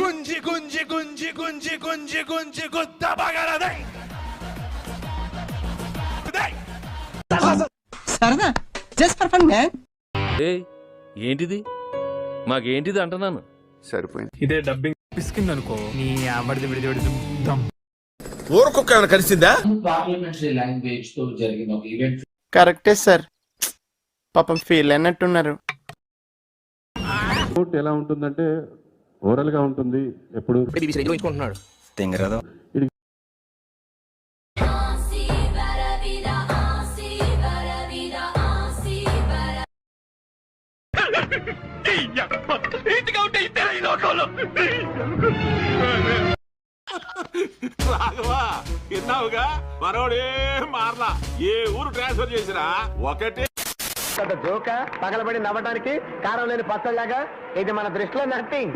గుంజి గుంజి గుంజి గుంజి గుంజి గుంజి గుద్ద పగలదై సరదా just for fun man. ఏంటిది మాకేంటిది అంటున్నాను. సరిపోయింది. ఇదే డబ్బింగ్ పిసికింది అనుకో నీ ఆవిడది విడిది దమ్. ఊరుకొక్క ఏమైనా కలిసిందా? పార్లమెంటరీ లాంగ్వేజ్ తో జరిగిన ఒక ఈవెంట్. కరెక్టే సార్, పాపం ఫీల్ అయినట్టున్నారు. రిపోర్ట్ ఎలా ఉంటుందంటే ఓరల్ గా ఉంటుంది. ఎప్పుడు రాఘవా విన్నావుగా, మనోడే మార్లా. ఏ ఊరు ట్రాన్స్ఫర్ చేసినా ఒకటే జోక పగలబడి నవ్వడానికి కారం లేని పచ్చళ్ళగా ఇది మన దృష్టిలో నథింగ్.